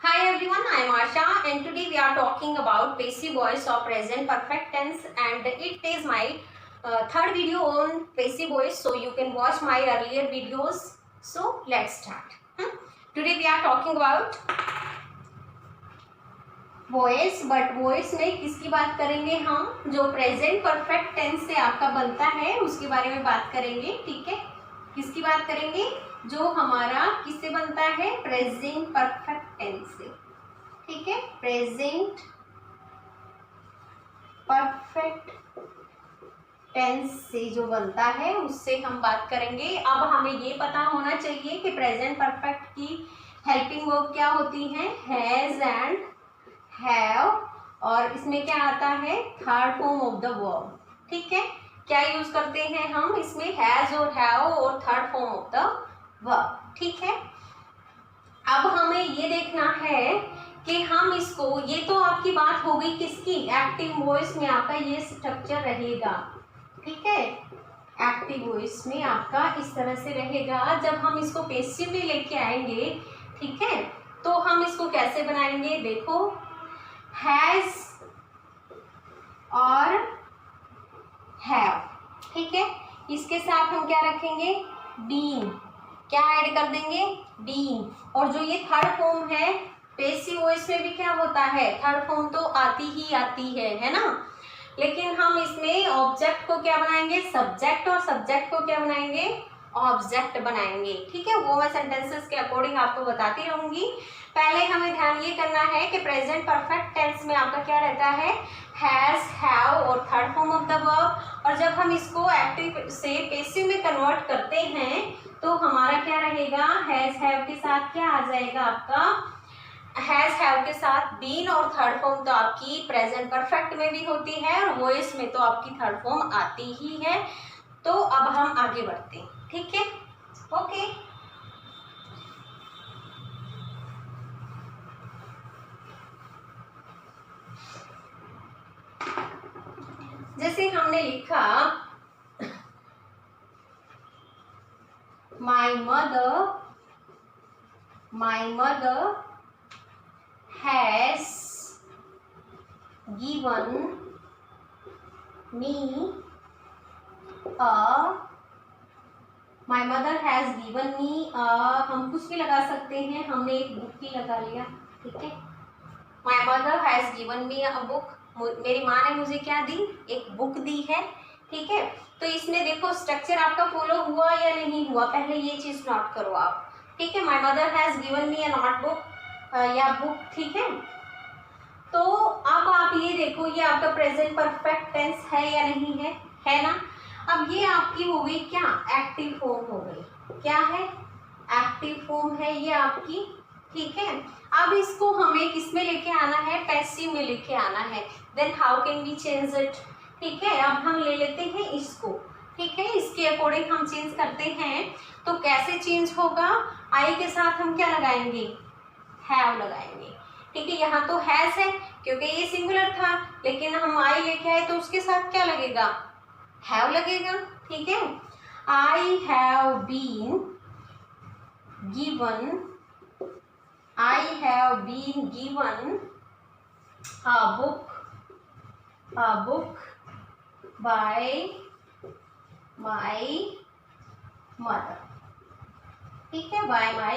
Hi everyone, I am Asha and today we are talking about passive voice of present perfect tense and it is my third video on passive voice, so you can watch my earlier videos. So let's start. Today we are talking about voice, but voice में किसकी बात करेंगे हम, जो present perfect tense से आपका बनता है उसके बारे में बात करेंगे। ठीक है, किसकी बात करेंगे, जो हमारा किससे बनता है, प्रेजेंट परफेक्ट टेंस से। ठीक है, प्रेजेंट परफेक्ट टेंस से जो बनता है उससे हम बात करेंगे। अब हमें ये पता होना चाहिए कि प्रेजेंट परफेक्ट की हेल्पिंग वर्ब क्या होती है, हैज एंड हैव, और इसमें क्या आता है, third form of the verb. ठीक है, क्या यूज करते हैं हम इसमें, हैज और हैव और third form of the verb. ठीक है, अब हमें ये देखना है कि हम इसको, ये तो आपकी बात हो गई किसकी, एक्टिव वॉइस में आपका ये स्ट्रक्चर रहेगा। ठीक है, एक्टिव वॉइस में आपका इस तरह से रहेगा। जब हम इसको पैसिव में लेके आएंगे, ठीक है, तो हम इसको कैसे बनाएंगे, देखो, हैज और हैव। ठीक है, इसके साथ हम क्या रखेंगे, बीन, क्या ऐड कर देंगे, बीन। और जो ये थर्ड फॉर्म है, पैसिव वॉइस में भी क्या होता है, थर्ड फॉर्म तो आती ही आती है ना, लेकिन हम इसमें ऑब्जेक्ट को क्या बनाएंगे, सब्जेक्ट, और सब्जेक्ट को क्या बनाएंगे, ऑब्जेक्ट बनाएंगे। ठीक है, वो मैं सेंटेंसेस के अकॉर्डिंग आपको बताती रहूंगी। पहले हमें ध्यान ये करना है कि प्रेजेंट परफेक्ट टेंस में आपका क्या रहता है, हैज, हैव और third form of the verb. और जब हम इसको एक्टिव से पैसिव में कन्वर्ट करते हैं तो हमारा क्या रहेगा, हैज हैव के साथ क्या आ जाएगा आपका, हैज हैव के साथ बीन, और थर्ड फॉर्म तो आपकी प्रेजेंट परफेक्ट में भी होती है और वॉइस में तो आपकी थर्ड फॉर्म आती ही है। तो अब हम आगे बढ़ते हैं। ठीक है, ओके। जैसे हमने लिखा, my mother has given me my mother has given me, हम कुछ भी लगा सकते हैं, हमने एक बुक ही लगा लिया। ठीक है, my mother has given me a book, मेरी माँ ने मुझे क्या दी, एक बुक दी है। ठीक है, तो इसमें देखो स्ट्रक्चर आपका फॉलो हुआ या नहीं हुआ, पहले ये चीज नोट करो आप। ठीक है, my mother has given me a notebook या बुक। ठीक है, तो अब आप ये देखो, ये आपका प्रेजेंट परफेक्ट टेंस है या नहीं है ना। अब ये आपकी हो गई क्या, एक्टिव फॉर्म हो गई, क्या है, एक्टिव फॉर्म है ये आपकी। ठीक है, अब इसको हमें किस में लेके आना है, पैसिव में लेके आना है। Then how can we change it. ठीक है, अब हम ले लेते हैं इसको। ठीक है, इसके अकॉर्डिंग हम चेंज करते हैं। तो कैसे चेंज होगा, आई के साथ हम क्या लगाएंगे, हैव लगाएंगे। ठीक है, यहाँ तो हैज है क्योंकि ये सिंगुलर था, लेकिन हम आई लेके आए तो उसके साथ क्या लगेगा, हैव लगेगा। ठीक है, I have been given, I have been given a book by my mother। ठीक है, by my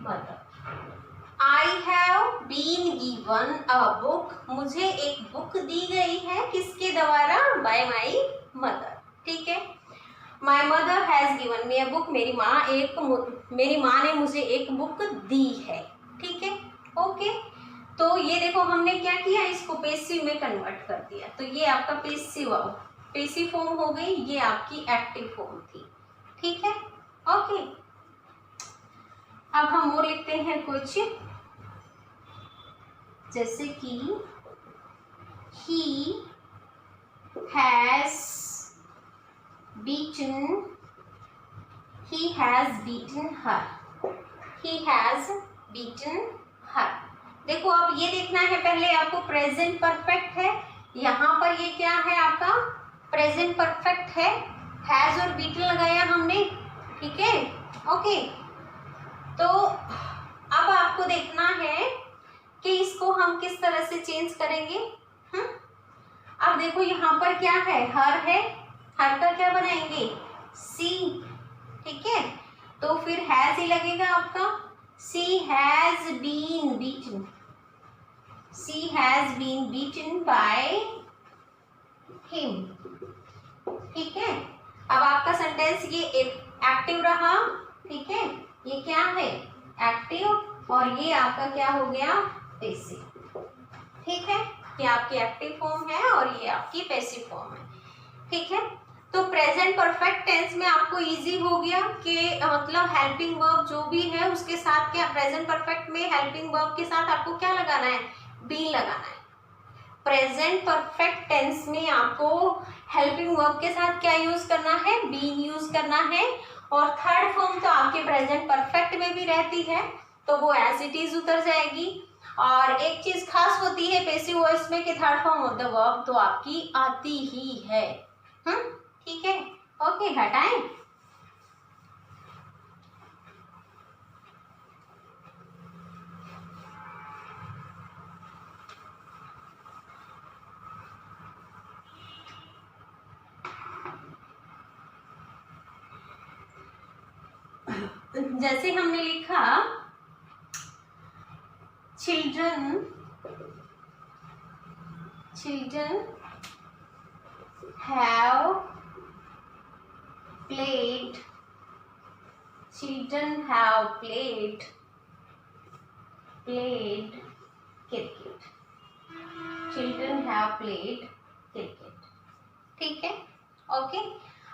mother। I have been given a book, मुझे एक बुक दी गई है, किसके द्वारा, by my mother। ठीक है, my mother has given me a book, मेरी माँ ने मुझे एक बुक दी है। ठीक है, ओके। तो ये देखो हमने क्या किया, इसको पैसिव में कन्वर्ट कर दिया, तो ये आपका पैसिव फॉर्म हो गई, ये आपकी एक्टिव फॉर्म थी। ठीक है, ओके। अब हम और लिखते हैं कुछ, जैसे कि he has beaten her। देखो अब ये देखना है, पहले आपको प्रेजेंट परफेक्ट है, यहाँ पर ये क्या है आपका, प्रेजेंट परफेक्ट है, हैज और बीटन लगाया हमने। ठीक है, ओके। तो अब आपको देखना है कि इसको हम किस तरह से चेंज करेंगे। अब देखो यहाँ पर क्या है, हर है, हर का क्या बनाएंगे, सी, ठीक है, तो फिर हैज ही लगेगा आपका। She has been beaten, she has been beaten by him, ठीक है। अब आपका सेंटेंस ये एक्टिव रहा, ठीक है, ये क्या है, एक्टिव, और ये आपका क्या हो गया, पैसिव, ठीक है। ये आपकी एक्टिव फॉर्म है और ये आपकी पैसिव फॉर्म है, ठीक है। तो प्रेजेंट परफेक्ट टेंस में आपको इजी हो गया कि मतलब हेल्पिंग वर्ब जो भी है उसके साथ क्या, प्रेजेंट परफेक्ट में हेल्पिंग वर्ब के साथ आपको क्या लगाना है, बीन लगाना है। प्रेजेंट परफेक्ट टेंस में आपको हेल्पिंग वर्ब के साथ क्या यूज करना है, बीन यूज करना है। और थर्ड फॉर्म तो आपके प्रेजेंट परफेक्ट में भी रहती है, तो वो एज इट इज उतर जाएगी। और एक चीज खास होती है पैसिव वॉइस में कि third form of the verb तो आपकी आती ही है, ठीक है। ओके, हटाएं। जैसे हमने लिखा children, children have played, children have played cricket, children have played cricket, ठीक है। ओके,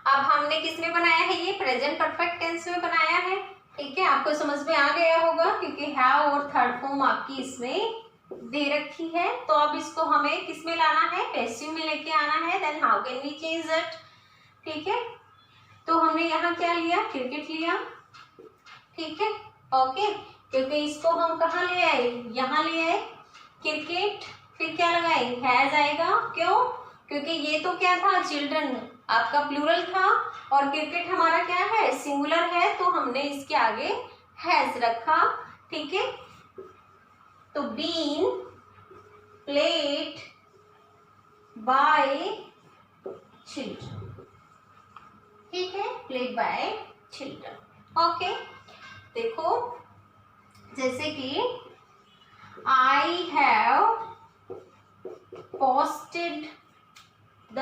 अब हमने किस में बनाया है, ये प्रेजेंट परफेक्ट टेंस में बनाया है, ठीक है। आपको समझ में आ गया होगा क्योंकि हैव और थर्ड फॉर्म आपकी इसमें दे रखी है। तो अब इसको हमें किस में लाना है, पैसिव में लेके आना है। Then how can we change it, ठीक है। तो हमने यहाँ क्या लिया, क्रिकेट लिया, ठीक है, ओके, क्योंकि इसको हम कहाँ ले आए, यहाँ ले आए क्रिकेट, फिर क्या लगाए, हैज आएगा, क्यों, क्योंकि ये तो क्या था, चिल्ड्रन आपका प्लूरल था और क्रिकेट हमारा क्या है, सिंगुलर है, तो हमने इसके आगे हैज रखा, ठीक है। तो बीन प्लेड बाय चिल्ड्रन, ठीक है, प्लेड बाय चिल्ड्रन, ओके। देखो जैसे कि I have posted the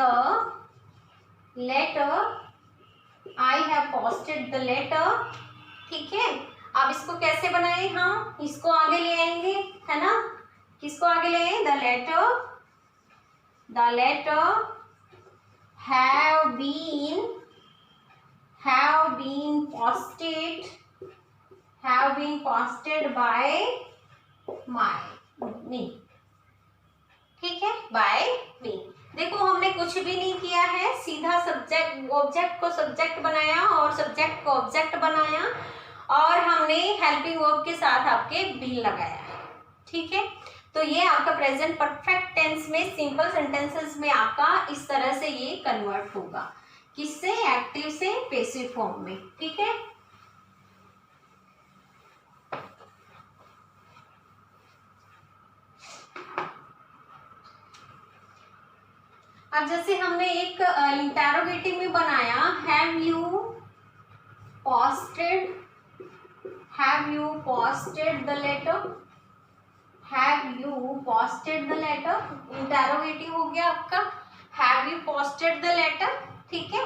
letter, I have posted the letter, ठीक है। अब इसको कैसे बनाए हम, इसको आगे ले आएंगे, है ना, किसको आगे ले आए, the letter have been posted by me, ठीक है, by me। देखो हमने कुछ भी नहीं किया है, सीधा सब्जेक्ट ऑब्जेक्ट को सब्जेक्ट बनाया और सब्जेक्ट को ऑब्जेक्ट बनाया और हमने हेल्पिंग वर्ब के साथ आपके बीन लगाया है, ठीक है। तो ये आपका प्रेजेंट परफेक्ट टेंस में सिंपल सेंटेंसेस में आपका इस तरह से ये कन्वर्ट होगा, किससे, एक्टिव से पैसिव फॉर्म में, ठीक है। अब जैसे हमने एक इंटरोगेटिव में बनाया, have you posted the letter, have you posted the letter, interrogative हो गया आपका, have you posted the letter, ठीक है।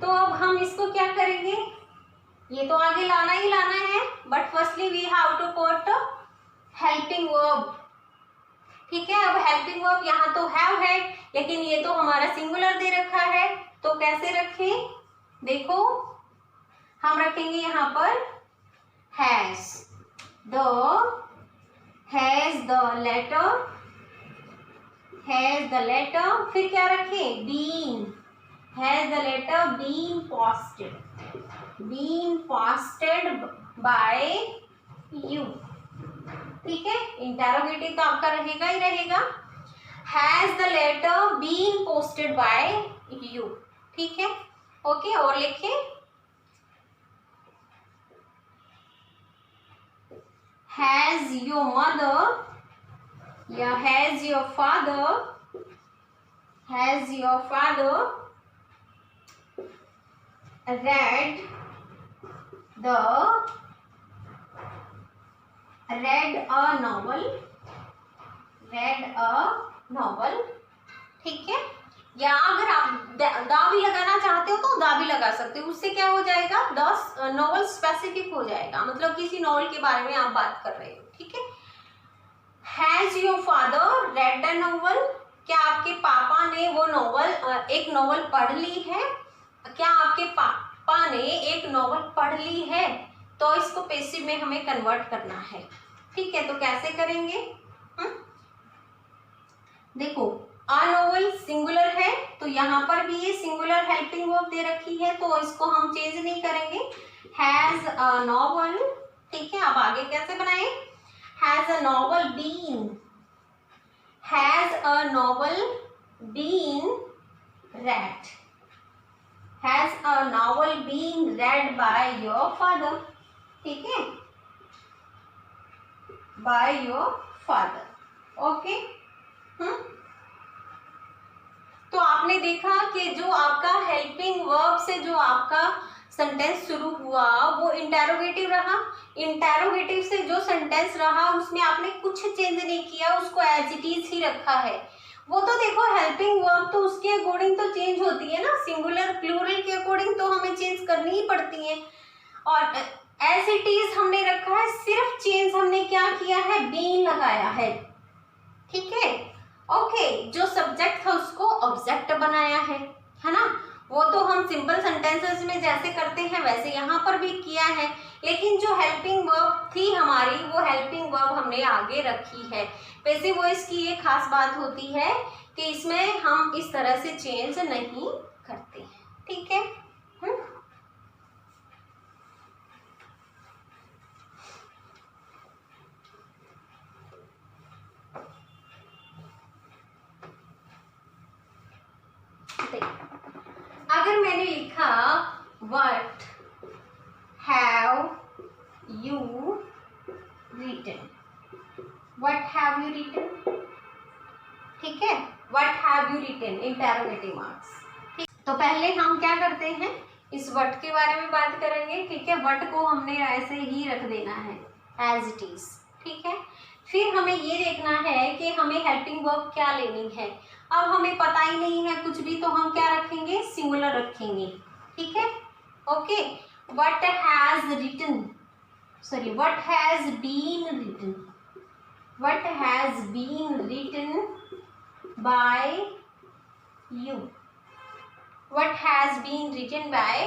तो अब हम इसको क्या करेंगे, ये तो आगे लाना ही लाना है, but firstly we have to put helping verb, ठीक है। अब हेल्पिंग वर्ब यहाँ तो हैव है, लेकिन ये तो हमारा सिंगुलर दे रखा है, तो कैसे रखें, देखो हम रखेंगे यहाँ पर हैज द लेटर, फिर क्या रखें, been, has the letter been posted by you, ठीक है। इंटरोगेटिव तो आपका रहेगा ही रहेगा, has the letter been posted by you, ठीक है, ओके। और लिखे हैज योर मदर या has your father read a novel, ठीक है। या अगर आप दा भी लगाना चाहते हो तो दा भी लगा सकते हो, उससे क्या हो जाएगा, द नॉवल स्पेसिफिक हो जाएगा, मतलब किसी नॉवल के बारे में आप बात कर रहे हो, ठीक है। Has your father read the novel, क्या आपके पापा ने वो नॉवल एक नॉवल पढ़ ली है, क्या आपके पापा ने एक नॉवल पढ़ ली है, तो इसको पैसिव में हमें कन्वर्ट करना है, ठीक है। तो कैसे करेंगे, देखो अ नॉवल सिंगुलर है तो यहाँ पर भी ये सिंगुलर हेल्पिंग वर्ब दे रखी है, तो इसको हम चेंज नहीं करेंगे, हैज अ नॉवल, ठीक है। अब आगे कैसे बनाए, has a novel been read, has a novel been read by your father, ठीक है, by your father, ओके। तो आपने देखा कि जो आपका हेल्पिंग वर्ब से जो आपका सेंटेंस शुरू हुआ वो इंटेरोगेटिव रहा, इंटेरोगेटिव से जो सेंटेंस रहा उसमें आपने कुछ चेंज नहीं किया, उसको एज इट इज ही रखा है। वो तो देखो हेल्पिंग वर्ब तो उसके अकॉर्डिंग तो चेंज होती है ना, सिंगुलर प्लूरल के अकॉर्डिंग तो हमें चेंज करनी ही पड़ती है, और एज इट इज हमने रखा है, सिर्फ चेंज हमने क्या किया है, बीन लगाया है, ठीक है, ओके। जो सब्जेक्ट था उसको ऑब्जेक्ट बनाया है ना, वो तो हम सिंपल सेंटेंसेस में जैसे करते हैं वैसे यहाँ पर भी किया है, लेकिन जो हेल्पिंग वर्ब थी हमारी वो हेल्पिंग वर्ब हमने आगे रखी है। पैसिव वॉइस की ये खास बात होती है कि इसमें हम इस तरह से चेंज नहीं करते हैं, ठीक है। अगर मैंने लिखा what have you written, what have you written, ठीक है, what have you written interrogative marks, ठीक। तो पहले हम क्या करते हैं, इस व्हाट के बारे में बात करेंगे, ठीक है। व्हाट को हमने ऐसे ही रख देना है एज इट इज, ठीक है। फिर हमें ये देखना है कि हमें हेल्पिंग वर्ब क्या लेनी है। अब हमें पता ही नहीं है कुछ भी, तो हम क्या रखेंगे, सिंगुलर रखेंगे, ठीक है, okay. What has written, sorry what has been written, what has been written by you, what has been written by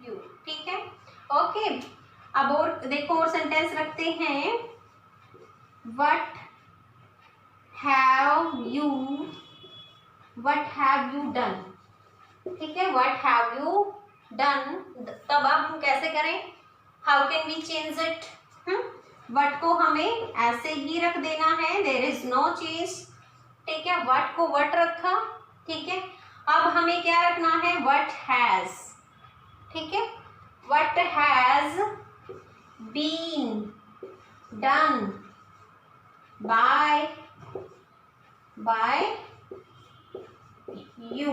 you, ठीक है, ओके। अब और देखो और सेंटेंस रखते हैं, व्हाट हैव यू डन, ठीक है, व्हाट हैव यू डन। तब अब हम कैसे करें, how can we change it, what को हमें ऐसे ही रख देना है, देयर इज नो चेंज, ठीक है, व्हाट को व्हाट रखा, ठीक है। अब हमें क्या रखना है, व्हाट हैज, ठीक है, what has been done by you,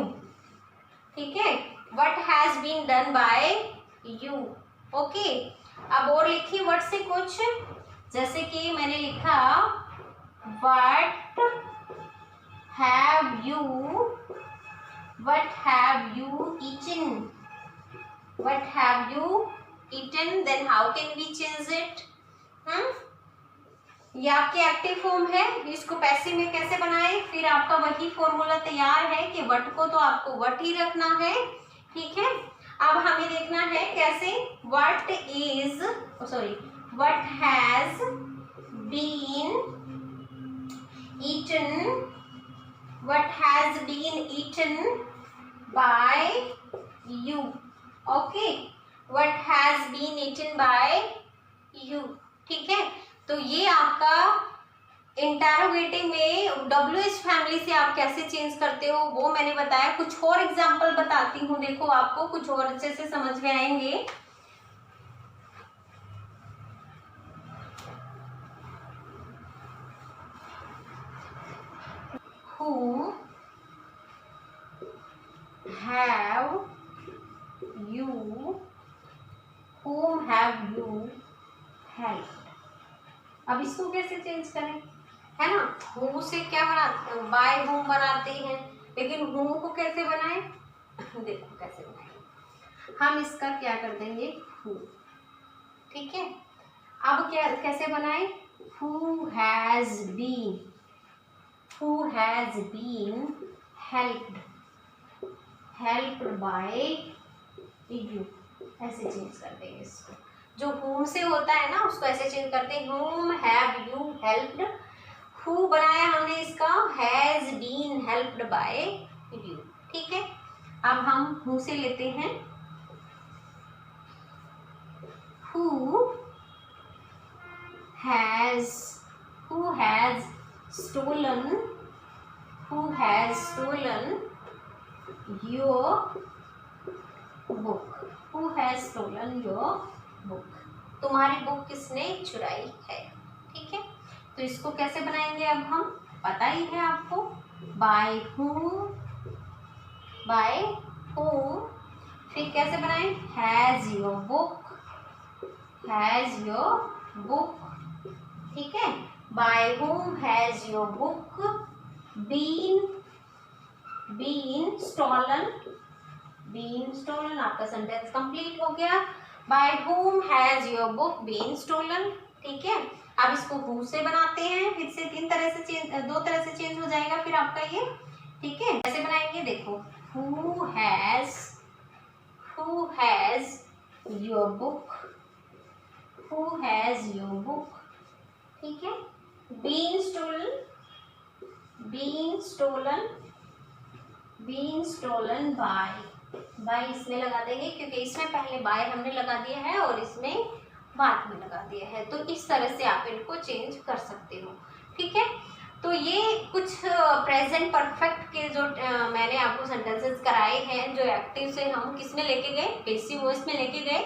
ठीक है, what has been done by you, okay. अब और लिखिए व्हाट से कुछ, जैसे कि मैंने लिखा what have you eaten, what have you eaten, then how can we change it, ये आपके एक्टिव फॉर्म है, इसको पैसिव में कैसे बनाएं, फिर आपका वही फॉर्मूला तैयार है कि व्हाट को तो आपको व्हाट ही रखना है, ठीक है। अब हमें देखना है कैसे, what has been eaten by you, okay, what has been eaten by you, ठीक है। तो ये आपका इंटरोगेटिव में WH फैमिली से आप कैसे चेंज करते हो वो मैंने बताया। कुछ और एग्जांपल बताती हूँ, देखो आपको कुछ और अच्छे से समझ में आएंगे। you, whom have you helped। अब इसको कैसे चेंज करें, है ना। who से क्या बनाते हैं, by whom बनाते हैं, लेकिन whom को कैसे बनाएं, देखो कैसे बनाएंगे हम। इसका क्या कर देंगे who, ठीक है। अब क्या कैसे बनाएं, who has been helped by you, ऐसे चेंज कर देंगे इसको। जो whom से होता है ना उसको ऐसे चेंज करते हैं, whom have you helped। who बनाया हमने इसका, has been helped by you, ठीक है। अब हम who से लेते हैं, who has stolen your book, who has stolen your book, तुम्हारी बुक किसने चुराई है, ठीक है। तो इसको कैसे बनाएंगे अब हम, पता ही है आपको, by whom, फिर कैसे बनाएं, has your book, ठीक है। by whom has your book been stolen, आपका सेंटेंस कंप्लीट हो गया। by whom has your book been stolen, ठीक है। अब इसको who से बनाते हैं, फिर से दो तरह से चेंज हो जाएगा फिर आपका ये, ठीक है। कैसे बनाएंगे देखो, who has your book, ठीक है। been stolen by इसमें लगा देंगे क्योंकि इसमें पहले by हमने लगा दिया है और इसमें बाद में लगा दिया है। तो इस तरह से आप इनको चेंज कर सकते हो, ठीक है। तो ये कुछ प्रेजेंट परफेक्ट के जो मैंने आपको सेंटेंसेस कराए हैं, जो एक्टिव से हम किस में लेके गए, पैसिव वॉइस में लेके गए।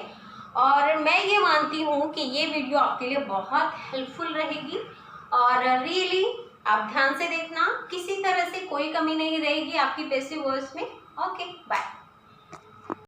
और मैं ये मानती हूँ कि ये वीडियो आपके लिए बहुत हेल्पफुल रहेगी और रियली आप ध्यान से देखना, किसी तरह से कोई कमी नहीं रहेगी आपकी पैसिव वॉइस में। Okay bye.